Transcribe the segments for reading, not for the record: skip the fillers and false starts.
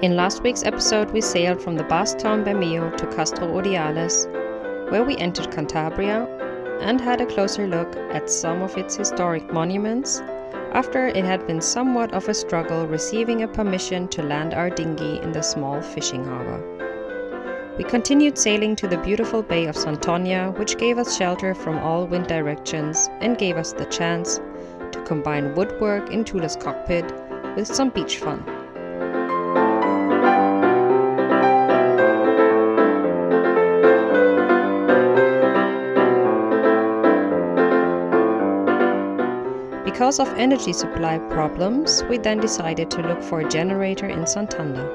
In last week's episode we sailed from the Basque town Bermeo to Castro Odiales, where we entered Cantabria and had a closer look at some of its historic monuments after it had been somewhat of a struggle receiving a permission to land our dinghy in the small fishing harbour. We continued sailing to the beautiful bay of Santonia, which gave us shelter from all wind directions and gave us the chance to combine woodwork in Thula's cockpit with some beach fun. Because of energy supply problems, we then decided to look for a generator in Santander.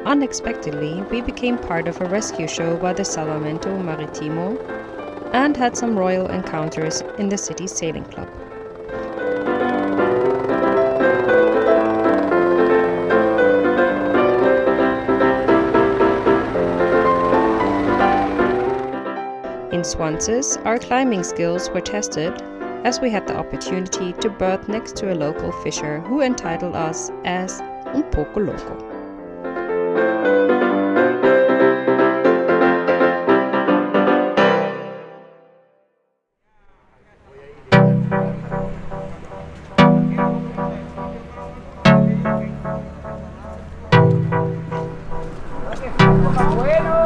Unexpectedly, we became part of a rescue show by the Salvamento Marittimo and had some royal encounters in the city's sailing club. In Swanseas, our climbing skills were tested as we had the opportunity to berth next to a local fisher who entitled us as un poco loco.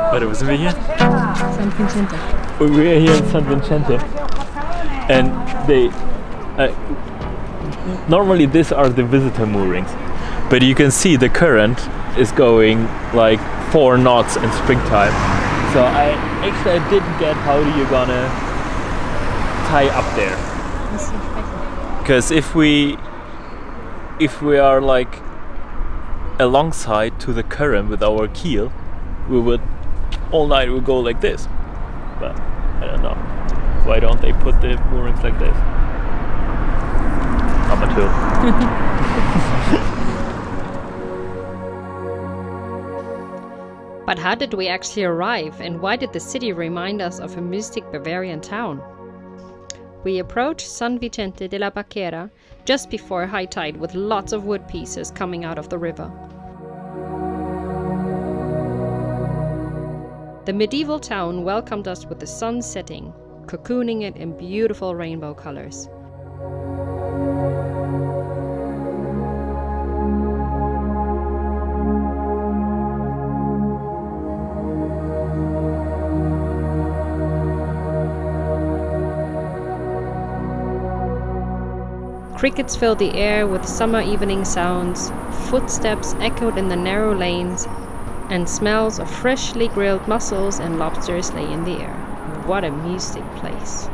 Warte, wo sind wir hier? San Vicente. We're here in San Vicente. And they normally these are the visitor moorings, but you can see the current is going like 4 knots in springtime. So I didn't get how you're gonna tie up there, because if we are like alongside to the current with our keel, we would all night we go like this, but I don't know. Why don't they put the moorings like this? Amateur. But how did we actually arrive, and why did the city remind us of a mystic Bavarian town? We approached San Vicente de la Baquera just before high tide with lots of wood pieces coming out of the river. The medieval town welcomed us with the sun setting, cocooning it in beautiful rainbow colors. Crickets filled the air with summer evening sounds, footsteps echoed in the narrow lanes, and smells of freshly grilled mussels and lobsters lay in the air. What a mystic place.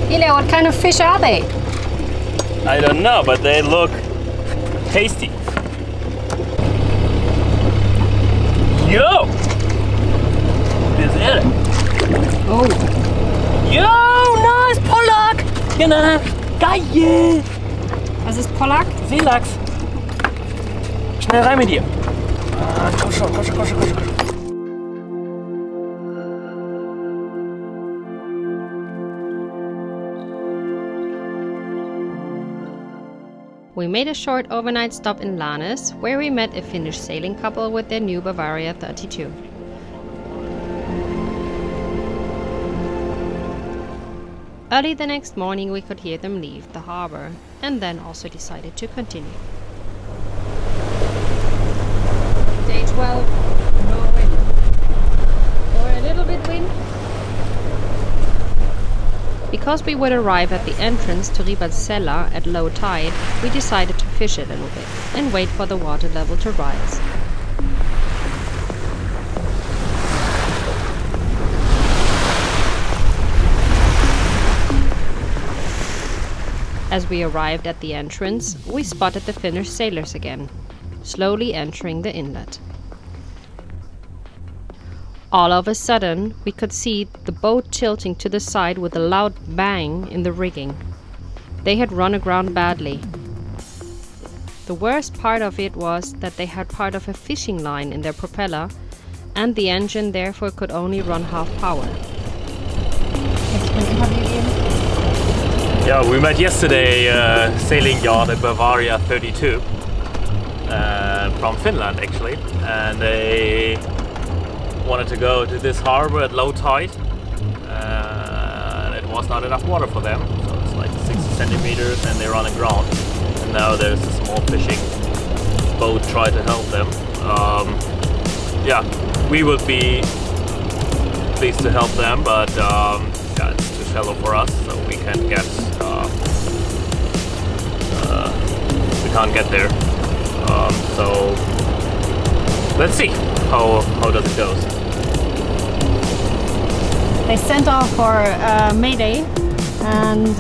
Ilja, what kind of fish are they? I don't know, but they look tasty. Yo! This is it. Oh. Yo, nice Pollack! Genau, geil! Was ist Pollack? Seelachs. Schnell rein mit dir. Ah, komm schon, komm schon, komm schon, komm schon. We made a short overnight stop in Lastres, where we met a Finnish sailing couple with their new Bavaria 32. Early the next morning we could hear them leave the harbour, and then also decided to continue. Day 12, no wind. Or a little bit wind. Because we would arrive at the entrance to Ribadesella at low tide, we decided to fish a little bit and wait for the water level to rise. As we arrived at the entrance, we spotted the Finnish sailors again, slowly entering the inlet. All of a sudden, we could see the boat tilting to the side with a loud bang in the rigging. They had run aground badly. The worst part of it was that they had part of a fishing line in their propeller, and the engine therefore could only run half power. Yeah, we met yesterday sailing yacht at Bavaria 32 from Finland actually, and they wanted to go to this harbor at low tide, and it was not enough water for them, so it's like 60 centimeters and they run aground. And now there's a small fishing boat trying to help them. Yeah, we would be pleased to help them, but yeah, it's too shallow for us, so we can't get there. So let's see how does it goes. They sent off for Mayday and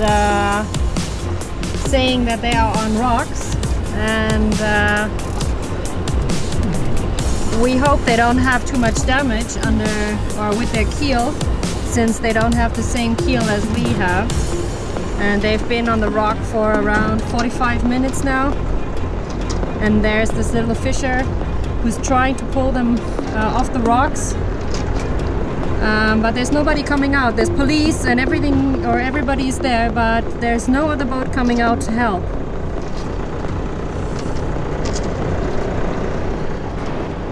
saying that they are on rocks, and we hope they don't have too much damage under or with their keel, since they don't have the same keel as we have. And they've been on the rock for around 45 minutes now. And there's this little fisher who's trying to pull them off the rocks. But there's nobody coming out. There's police and everything, or everybody's there, but there's no other boat coming out to help.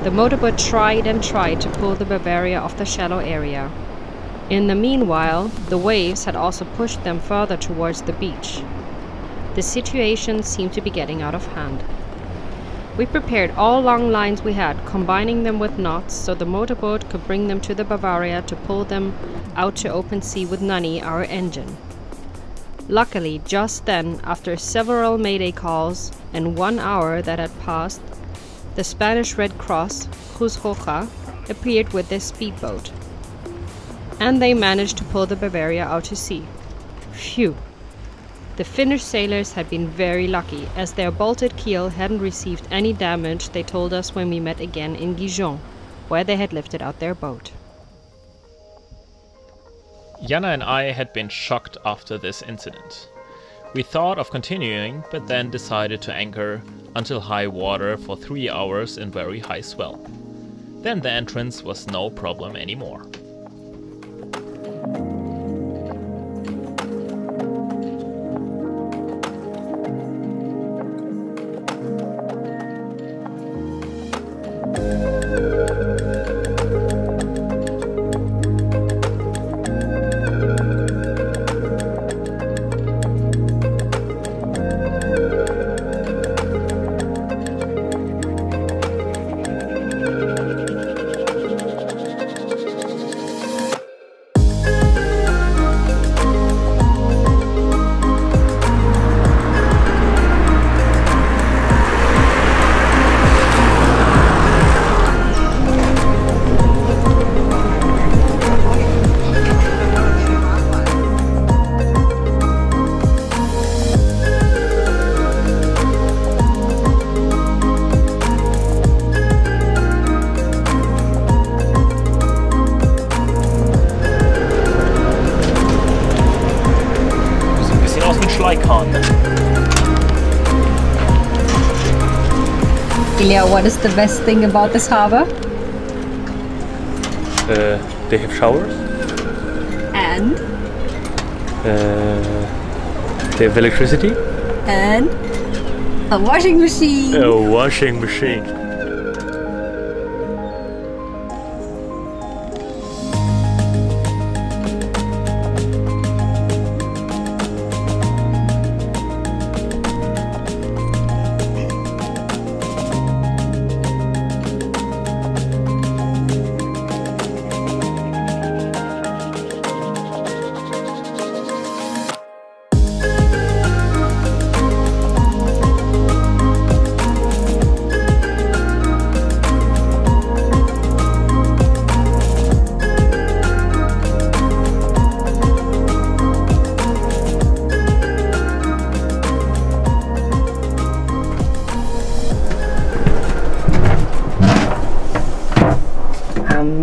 The motorboat tried and tried to pull the Bavaria off the shallow area. In the meanwhile, the waves had also pushed them further towards the beach. The situation seemed to be getting out of hand. We prepared all long lines we had, combining them with knots so the motorboat could bring them to the Bavaria to pull them out to open sea with Nani, our engine. Luckily, just then, after several mayday calls and 1 hour that had passed, the Spanish Red Cross, Cruz Roja, appeared with their speedboat. And they managed to pull the Bavaria out to sea. Phew! The Finnish sailors had been very lucky, as their bolted keel hadn't received any damage, they told us when we met again in Gijon, where they had lifted out their boat. Jana and I had been shocked after this incident. We thought of continuing, but then decided to anchor until high water for 3 hours in very high swell. Then the entrance was no problem anymore. Ilja, what is the best thing about this harbor? They have showers. And? They have electricity. And? A washing machine! A washing machine.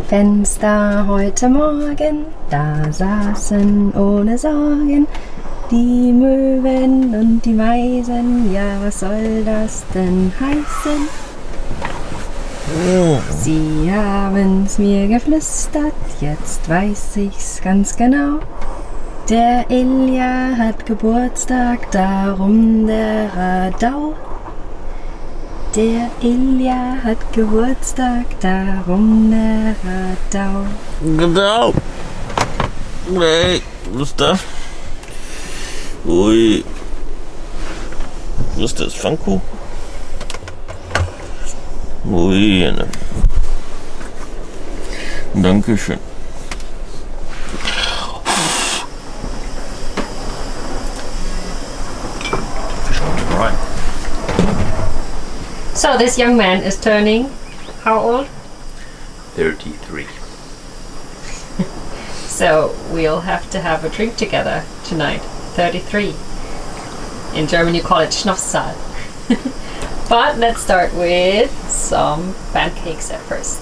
Am Fenster heute Morgen, da saßen ohne Sorgen die Möwen und die Meisen. Ja, was soll das denn heißen? Sie haben's mir geflüstert, jetzt weiß ich's ganz genau. Der Ilja hat Geburtstag, darum der Radau. Der Ilja hat Geburtstag, darum der Radau. Genau. Nee, was ist das? Ui. Was ist das? Pfannkuchen? Ui. Ne. Dankeschön. Right. So this young man is turning how old? 33. So we'll have to have a drink together tonight. 33. In German you call it Schnapszahl. But let's start with some pancakes at first.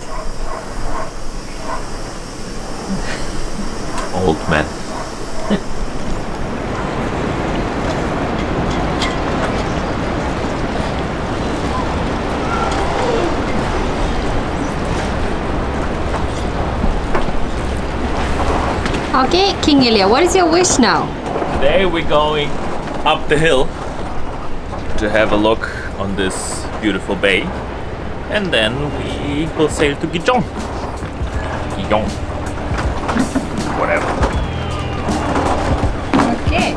Old man. Okay, King Ilja, what is your wish now? Today we're going up the hill to have a look on this beautiful bay, and then we will sail to Gijon. Gijon. Whatever. Okay.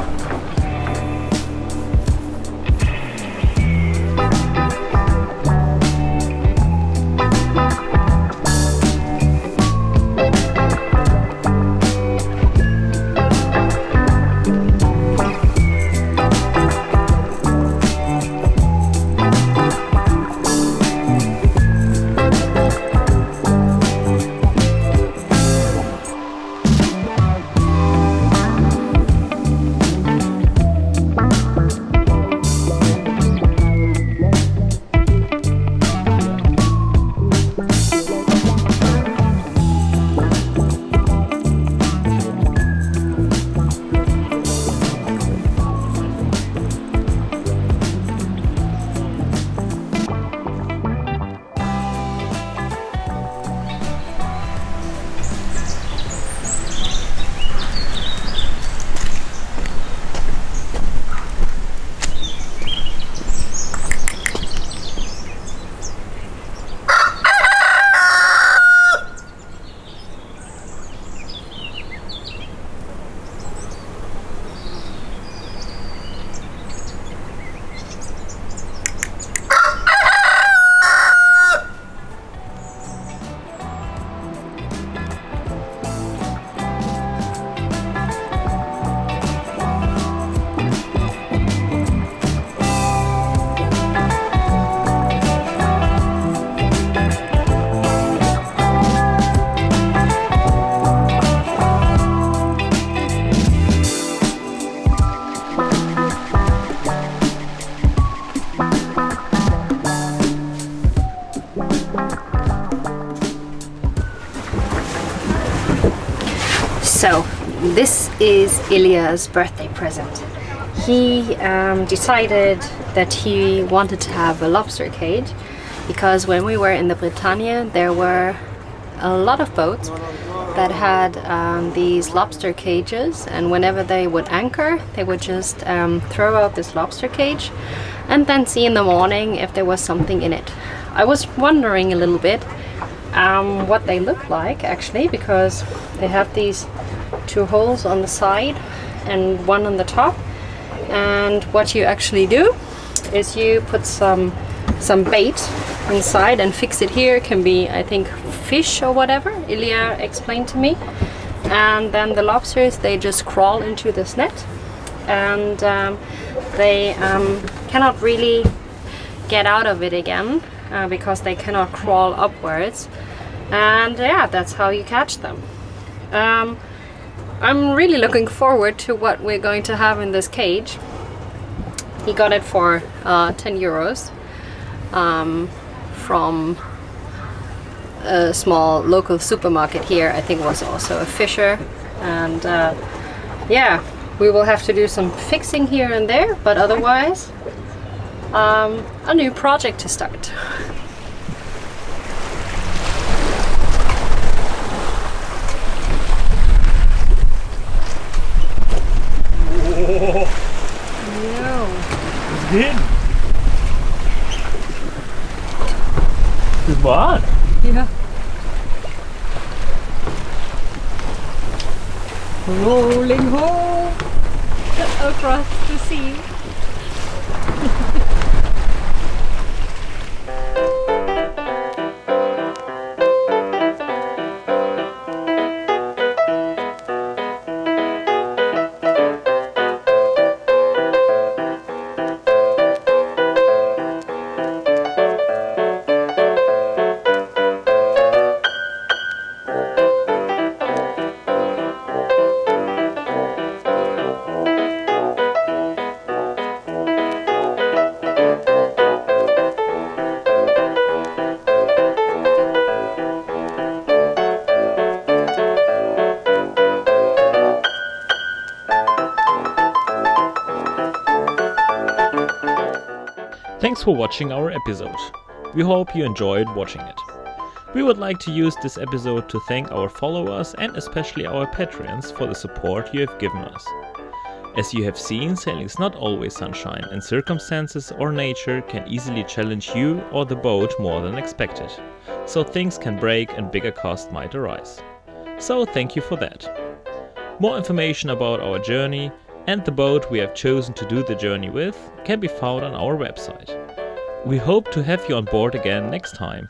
So this is Ilja's birthday present. He decided that he wanted to have a lobster cage because when we were in the Bretagne there were a lot of boats that had these lobster cages, and whenever they would anchor they would just throw out this lobster cage and then see in the morning if there was something in it. I was wondering a little bit what they look like actually, because they have these two holes on the side and one on the top, and what you actually do is you put some bait inside and fix it here. It can be, I think, fish or whatever, Ilja explained to me, and then the lobsters, they just crawl into this net, and they cannot really get out of it again because they cannot crawl upwards, and yeah, that's how you catch them. I'm really looking forward to what we're going to have in this cage. He got it for 10 euros from a small local supermarket here, I think was also a fisher. And yeah, we will have to do some fixing here and there, but otherwise a new project to start. Din. Das war. Ja. Rolling home across the sea. Thanks for watching our episode. We hope you enjoyed watching it. We would like to use this episode to thank our followers and especially our patrons for the support you have given us. As you have seen, sailing is not always sunshine, and circumstances or nature can easily challenge you or the boat more than expected. So things can break and bigger costs might arise. So thank you for that. More information about our journey and the boat we have chosen to do the journey with can be found on our website. We hope to have you on board again next time.